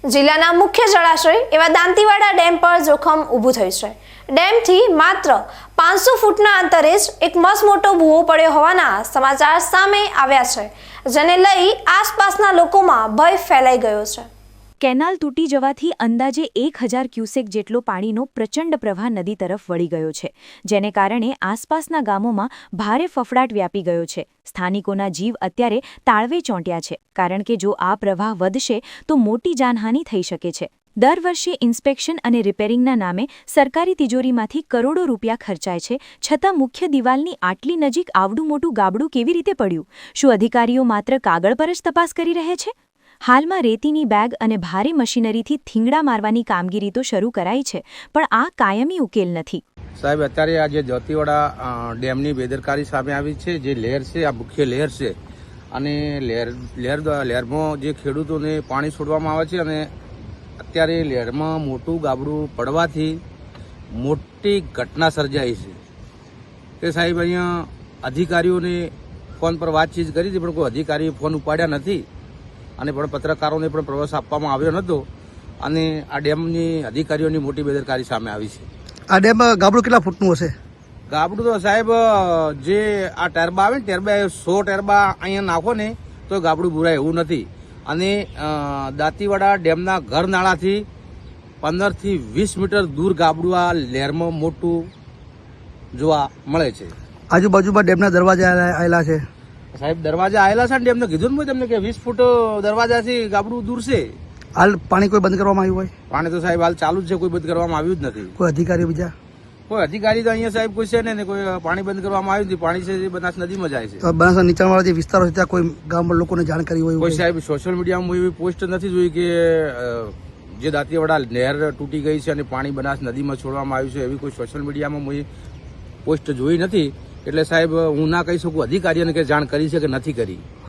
જિલ્લાના મુખ્ય જળાશય એવા દાંતીવાડા ડેમ પર જોખમ ઊભું થયું છે। ડેમથી માત્ર 500 ફૂટના અંતરે જ એક મસમોટો ભૂવો પડ્યો હોવાના સમાચાર સામે આવ્યા છે, જેને લઈ આસપાસના લોકોમાં ભય ફેલાઈ ગયો છે। કેનાલ તૂટી જવાથી અંદાજે 1000 ક્યુસેક જેટલો પાણીનો પ્રચંડ પ્રવાહ નદી તરફ વળી ગયો છે, જેને કારણે આસપાસના ગામોમાં ભારે ફફડાટ વ્યાપી ગયો છે। સ્થાનિકોના જીવ અત્યારે તાળવે ચોંટ્યા છે, કારણ કે જો આ પ્રવાહ વધશે તો મોટી જાનહાનિ થઈ શકે છે। દર વર્ષે ઇન્સ્પેક્શન અને રિપેરિંગના નામે સરકારી તિજોરીમાંથી કરોડો રૂપિયા ખર્ચાય છે, છતાં મુખ્ય દિવાલની આટલી નજીક આવડું મોટું ગાબડું કેવી રીતે પડ્યું? શું અધિકારીઓ માત્ર કાગળ પર જ તપાસ કરી રહે છે? હાલમાં રેતીની બેગ અને ભારે મશીનરીથી થીંગડા મારવાની કામગીરી તો શરૂ કરાઈ છે, પણ આ કાયમી ઉકેલ નથી। સાહેબ, અત્યારે આ જે દાંતીવાડા ડેમની બેદરકારી સામે આવી છે, જે લહેર છે, આ મુખ્ય લહેર છે, અને લહેરમાં જે ખેડૂતોને પાણી છોડવામાં આવે છે, અને અત્યારે લહેરમાં મોટું ગાબડું પડવાથી મોટી ઘટના સર્જાઈ છે। તે સાહેબ, અહીંયા અધિકારીઓને ફોન પર વાતચીત કરી હતી, પણ કોઈ અધિકારીએ ફોન ઉપાડ્યા નથી, અને પણ પત્રકારોને પણ પ્રવેશ આપવામાં આવ્યો નહોતો, અને આ ડેમની અધિકારીઓની મોટી બેદરકારી સામે આવી છે। આ ડેમ ગાબડું કેટલા ફૂટનું હશે? ગાબડું તો સાહેબ, જે આ ટેરબા આવે ને, ટેરબા 100 ટેરબા અહીંયા નાખો ને તો ગાબડું બુરાય એવું નથી, અને દાંતીવાડા ડેમના ઘર નાળાથી 15 થી 20 મીટર દૂર ગાબડું આ લહેરમાં મોટું જોવા મળે છે। આજુબાજુમાં ડેમના દરવાજા આવેલા છે સાહેબ, દરવાજા આવેલા છે ને ડેમને કીધું ને તમને કે 20 ફૂટ દરવાજાથી ગાબડું દૂર છે। હાલ પાણી કોઈ બંધ કરવામાં આવ્યું હોય? પાણી તો સાહેબ હાલ ચાલુ જ છે, કોઈ બંધ કરવામાં આવ્યું જ નથી। કોઈ અધિકારી બીજા? કોઈ અધિકારી તો અહીંયા સાહેબ કોઈ છે ને, કોઈ પાણી બંધ કરવામાં આવ્યું નથી। પાણી છે બનાસ નદીમાં જાય છે। તો બનાસના નીચાણવાળા જે વિસ્તારો છે ત્યાં કોઈ ગામમાં લોકોને જાણકારી હોય? કોઈ સાહેબ સોશિયલ મીડિયામાં એવી પોસ્ટ નથી જોઈ કે જે દાંતીવાડા નહેર તૂટી ગઈ છે અને પાણી બનાસ નદીમાં છોડવામાં આવ્યું છે, એવી કોઈ સોશિયલ મીડિયામાં પોસ્ટ જોઈ નથી। એટલે સાહેબ, હું ના કહી શકું અધિકારીઓને કે જાણ કરી છે કે નથી કરી।